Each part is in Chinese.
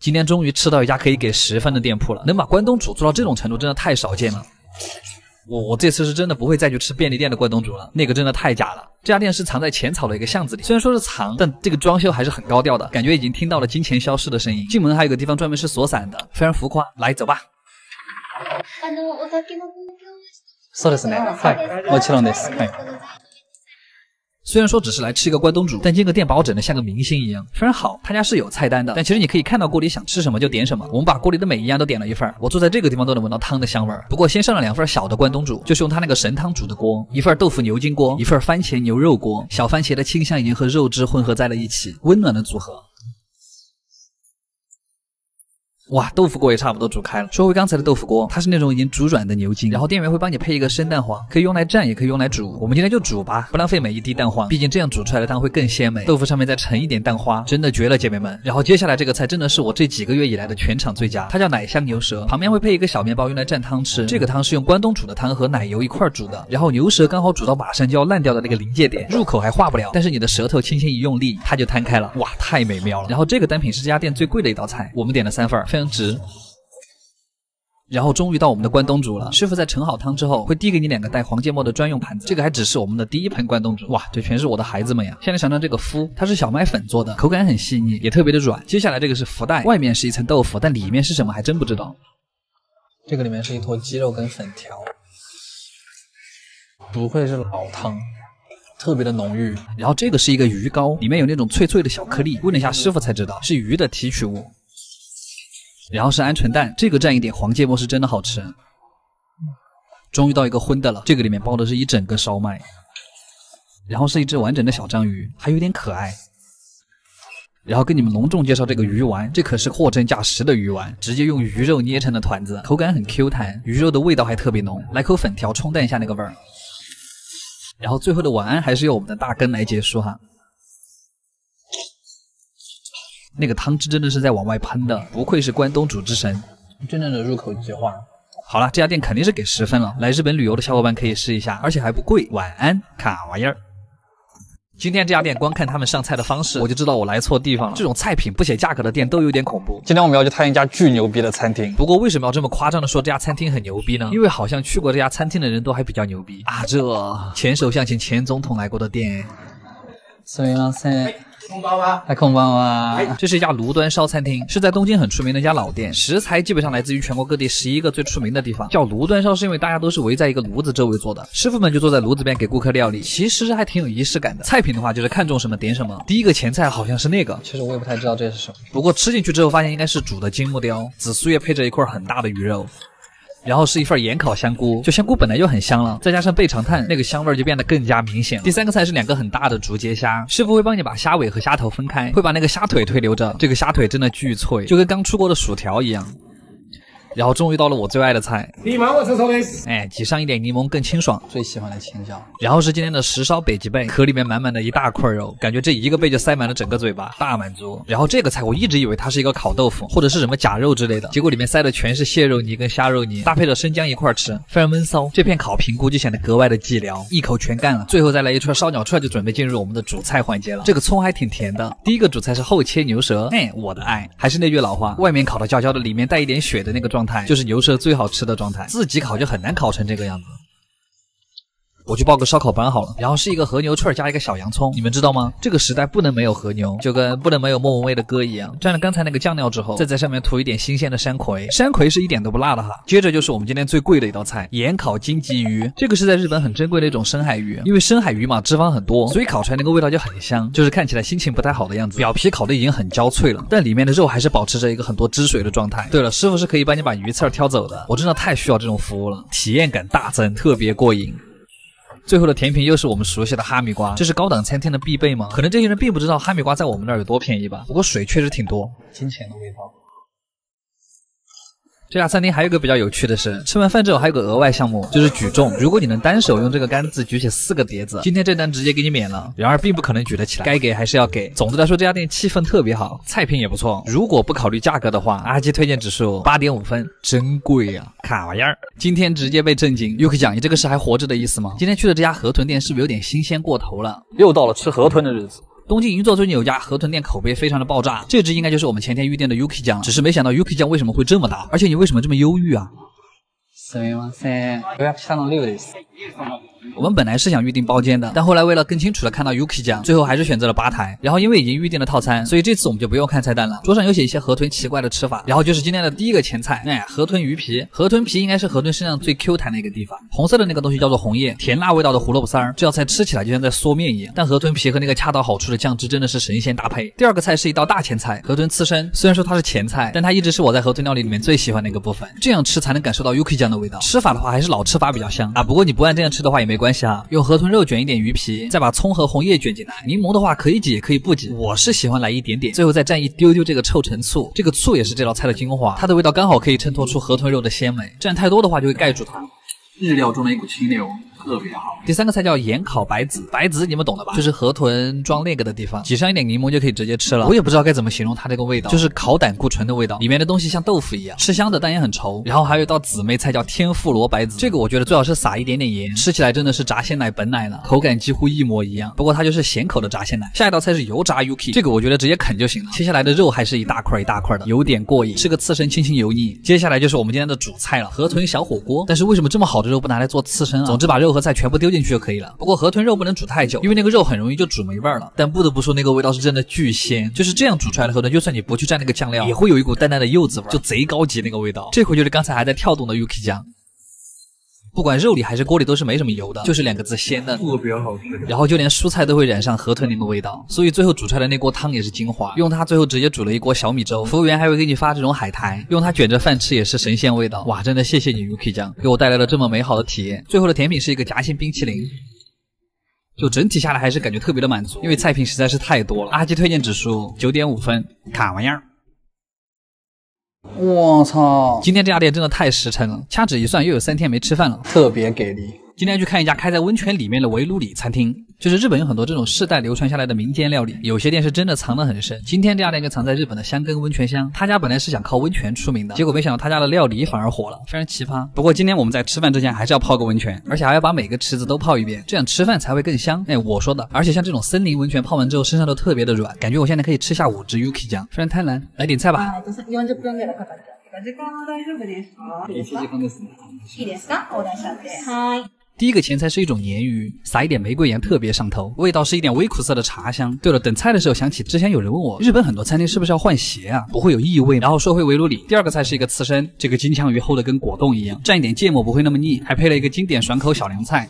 今天终于吃到一家可以给10分的店铺了，能把关东煮做到这种程度，真的太少见了。我这次是真的不会再去吃便利店的关东煮了，那个真的太假了。这家店是藏在浅草的一个巷子里，虽然说是藏，但这个装修还是很高调的，感觉已经听到了金钱消失的声音。进门还有个地方专门是锁伞的，非常浮夸。来，走吧。そうですね。はい、もちろんです。はい。虽然说只是来吃一个关东煮，但这个店把我整得像个明星一样，非常好。他家是有菜单的，但其实你可以看到锅里想吃什么就点什么。我们把锅里的每一样都点了一份，我坐在这个地方都能闻到汤的香味儿。不过先上了2份小的关东煮，就是用他那个神汤煮的锅，一份豆腐牛筋锅，一份番茄牛肉锅。小番茄的清香已经和肉汁混合在了一起，温暖的组合。哇，豆腐锅也差不多煮开了。说回刚才的豆腐锅，它是那种已经煮软的牛筋，然后店员会帮你配一个生蛋黄，可以用来蘸，也可以用来煮。我们今天就煮吧，不浪费每一滴蛋黄，毕竟这样煮出来的汤会更鲜美。豆腐上面再盛一点蛋花，真的绝了，姐妹们。然后接下来这个菜真的是我这几个月以来的全场最佳，它叫奶香牛舌，旁边会配一个小面包用来蘸汤吃。这个汤是用关东煮的汤和奶油一块煮的，然后牛舌刚好煮到马上就要烂掉的那个临界点，入口还化不了，但是你的舌头轻轻一用力，它就摊开了，哇，太美妙了。然后这个单品是这家店最贵的一道菜，我们点了3份，非常值。然后终于到我们的关东煮了，师傅在盛好汤之后会递给你2个带黄芥末的专用盘子，这个还只是我们的第1盆关东煮。哇，这全是我的孩子们呀！先来尝尝这个麸，它是小麦粉做的，口感很细腻，也特别的软。接下来这个是福袋，外面是一层豆腐，但里面是什么还真不知道。这个里面是一坨鸡肉跟粉条，不愧是老汤，特别的浓郁。然后这个是一个鱼糕，里面有那种脆脆的小颗粒，问了一下师傅才知道是鱼的提取物。然后是鹌鹑蛋，这个蘸一点黄芥末是真的好吃。终于到一个荤的了，这个里面包的是一整个烧麦，然后是一只完整的小章鱼，还有点可爱。然后跟你们隆重介绍这个鱼丸，这可是货真价实的鱼丸，直接用鱼肉捏成的团子，口感很 Q 弹，鱼肉的味道还特别浓。来口粉条冲淡一下那个味儿。然后最后的晚安还是由我们的大根来结束哈。那个汤汁真的是在往外喷的，不愧是关东煮之神，真正的入口即化。好了，这家店肯定是给10分了，来日本旅游的小伙伴可以试一下，而且还不贵。晚安，卡玩意儿。今天这家店光看他们上菜的方式，我就知道我来错地方了。这种菜品不写价格的店都有点恐怖。今天我们要去探一家巨牛逼的餐厅，不过为什么要这么夸张的说这家餐厅很牛逼呢？因为好像去过这家餐厅的人都还比较牛逼啊！这前首相请前总统来过的店。すみません。こんばんは。哎，こんばんは。这是一家炉端烧餐厅，是在东京很出名的一家老店，食材基本上来自于全国各地11个最出名的地方。叫炉端烧是因为大家都是围在一个炉子周围做的，师傅们就坐在炉子边给顾客料理，其实还挺有仪式感的。菜品的话就是看中什么点什么，第一个前菜好像是那个，其实我也不太知道这是什么，不过吃进去之后发现应该是煮的金木雕，紫苏叶配着一块很大的鱼肉。然后是一份盐烤香菇，就香菇本来就很香了，再加上备长炭，那个香味就变得更加明显了。第3个菜是2个很大的竹节虾，师傅会帮你把虾尾和虾头分开，会把那个虾腿留着，这个虾腿真的巨脆，就跟刚出锅的薯条一样。然后终于到了我最爱的菜，哎，挤上一点柠檬更清爽，最喜欢的青椒。然后是今天的石烧北极贝，壳里面满满的一大块肉，感觉这一个贝就塞满了整个嘴巴，大满足。然后这个菜我一直以为它是一个烤豆腐或者是什么假肉之类的，结果里面塞的全是蟹肉泥跟虾肉泥，搭配着生姜一块吃，非常闷骚。这片烤平估计显得格外的寂寥，一口全干了。最后再来一串烧鸟串，就准备进入我们的主菜环节了。这个葱还挺甜的。第一个主菜是厚切牛舌，哎，我的爱，还是那句老话，外面烤的焦焦的，里面带一点血的那个状态，就是牛舌最好吃的状态，自己烤就很难烤成这个样子。我去报个烧烤班好了。然后是一个和牛串加一个小洋葱，你们知道吗？这个时代不能没有和牛，就跟不能没有莫文蔚的歌一样。蘸了刚才那个酱料之后，再在上面涂一点新鲜的山葵，山葵是一点都不辣的哈。接着就是我们今天最贵的一道菜，盐烤金棘鱼。这个是在日本很珍贵的一种深海鱼，因为深海鱼嘛脂肪很多，所以烤出来那个味道就很香，就是看起来心情不太好的样子。表皮烤的已经很焦脆了，但里面的肉还是保持着一个很多汁水的状态。对了，师傅是可以帮你把鱼刺挑走的，我真的太需要这种服务了，体验感大增，特别过瘾。最后的甜品又是我们熟悉的哈密瓜，这是高档餐厅的必备吗？可能这些人并不知道哈密瓜在我们那儿有多便宜吧，不过水确实挺多，金钱的味道。这家餐厅还有一个比较有趣的是，吃完饭之后还有个额外项目，就是举重。如果你能单手用这个杆子举起4个碟子，今天这单直接给你免了。然而并不可能举得起来，该给还是要给。总的来说，这家店气氛特别好，菜品也不错。如果不考虑价格的话，阿基推荐指数8.5分，真贵啊，卡玩意儿。今天直接被震惊。又可讲你这个是还活着的意思吗？今天去的这家河豚店是不是有点新鲜过头了？又到了吃河豚的日子。东京银座最近有家河豚店口碑非常的爆炸，这只应该就是我们前天预定的 Yuki 酱，只是没想到 Yuki 酱为什么会这么大，而且你为什么这么忧郁啊？すみません。予約したのリュウです。我们本来是想预定包间的，但后来为了更清楚的看到 Yuki 酱，最后还是选择了吧台。然后因为已经预定了套餐，所以这次我们就不用看菜单了。桌上有写一些河豚奇怪的吃法，然后就是今天的第一个前菜，河豚鱼皮。河豚皮应该是河豚身上最 Q 弹的一个地方，红色的那个东西叫做红叶，甜辣味道的胡萝卜丝儿，这道菜吃起来就像在嗦面一样。但河豚皮和那个恰到好处的酱汁真的是神仙搭配。第二个菜是一道大前菜，河豚刺身。虽然说它是前菜，但它一直是我在河豚料理里面最喜欢的一个部分，这样吃才能感受到 Yuki 酱的味道。吃法的话还是老吃法比较香啊，不过你不按这样吃的话也没关系啊，用河豚肉卷一点鱼皮，再把葱和红叶卷进来，柠檬的话可以挤也可以不挤，我是喜欢来一点点，最后再蘸一丢丢这个臭橙醋，这个醋也是这道菜的精华，它的味道刚好可以衬托出河豚肉的鲜美，蘸太多的话就会盖住它，日料中的一股清流，特别好。第三个菜叫盐烤白子，白子你们懂的吧？就是河豚装那个的地方，挤上一点柠檬就可以直接吃了。我也不知道该怎么形容它这个味道，就是烤胆固醇的味道，里面的东西像豆腐一样，吃香的但也很稠。然后还有一道姊妹菜叫天妇罗白子，这个我觉得最好是撒一点点盐，吃起来真的是炸鲜奶本奶了，口感几乎一模一样，不过它就是咸口的炸鲜奶。下一道菜是油炸 Yuki， 这个我觉得直接啃就行了，切下来的肉还是一大块一大块的，有点过瘾，吃个刺身轻轻油腻。接下来就是我们今天的主菜了，河豚小火锅。但是为什么这么好的肉不拿来做刺身啊？总之把肉和菜全部丢进去就可以了。不过河豚肉不能煮太久，因为那个肉很容易就煮没味了。但不得不说那个味道是真的巨鲜，就是这样煮出来的河豚，就算你不去蘸那个酱料，也会有一股淡淡的柚子味，就贼高级那个味道。这回就是刚才还在跳动的 Yuki 酱。不管肉里还是锅里都是没什么油的，就是两个字鲜嫩，特别好吃。然后就连蔬菜都会染上河豚那个味道，所以最后煮出来的那锅汤也是精华。用它最后直接煮了一锅小米粥，服务员还会给你发这种海苔，用它卷着饭吃也是神仙味道。哇，真的谢谢你 Yuki 酱，给我带来了这么美好的体验。最后的甜品是一个夹心冰淇淋。就整体下来还是感觉特别的满足，因为菜品实在是太多了。阿基推荐指数9.5分，卡玩意儿。我操！今天这家店真的太实诚了，掐指一算又有3天没吃饭了，特别给力。今天去看一家开在温泉里面的围炉里餐厅，就是日本有很多这种世代流传下来的民间料理，有些店是真的藏得很深。今天这家店就藏在日本的箱根温泉乡，他家本来是想靠温泉出名的，结果没想到他家的料理反而火了，非常奇葩。不过今天我们在吃饭之前还是要泡个温泉，而且还要把每个池子都泡一遍，这样吃饭才会更香。我说的。而且像这种森林温泉泡完之后身上都特别的软，感觉我现在可以吃下5只 Yuki 酱，非常贪婪。来点菜吧。40分ぐらいかかっちゃう。時間は大丈夫ですか？1時間ですね。いいですか？オーダーしちゃって。はい。第一个前菜是一种鲶鱼，撒一点玫瑰盐特别上头，味道是一点微苦涩的茶香。对了，等菜的时候想起之前有人问我，日本很多餐厅是不是要换鞋啊？不会有异味。然后说回围炉里，第二个菜是一个刺身，这个金枪鱼厚的跟果冻一样，蘸一点芥末不会那么腻，还配了一个经典爽口小凉菜。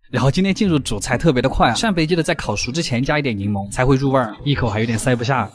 然后今天进入主菜特别的快啊，上北记得在烤熟之前加一点柠檬才会入味儿，一口还有点塞不下。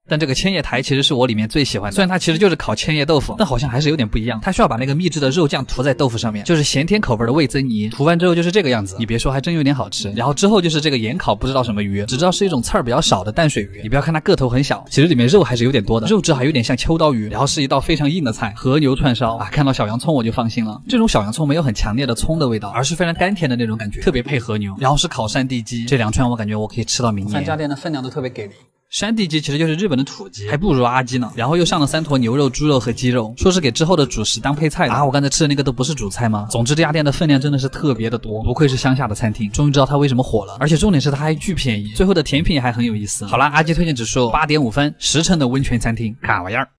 但这个千叶台其实是我里面最喜欢的，虽然它其实就是烤千叶豆腐，但好像还是有点不一样。它需要把那个秘制的肉酱涂在豆腐上面，就是咸甜口味的味增泥，涂完之后就是这个样子。你别说，还真有点好吃。然后之后就是这个盐烤不知道什么鱼，只知道是一种刺儿比较少的淡水鱼。你不要看它个头很小，其实里面肉还是有点多的，肉质还有点像秋刀鱼。然后是一道非常硬的菜，和牛串烧啊，看到小洋葱我就放心了。这种小洋葱没有很强烈的葱的味道，而是非常甘甜的那种感觉，特别配和牛。然后是烤山地鸡，这2串我感觉我可以吃到明年。3家店的分量都特别给力。山地鸡其实就是日本的土鸡，还不如阿鸡呢。然后又上了3坨牛肉、猪肉和鸡肉，说是给之后的主食当配菜的啊。我刚才吃的那个都不是主菜吗？总之这家店的分量真的是特别的多，不愧是乡下的餐厅，终于知道它为什么火了。而且重点是它还巨便宜，最后的甜品也还很有意思。好啦，阿鸡推荐指数8.5分，实诚的温泉餐厅，卡玩意儿。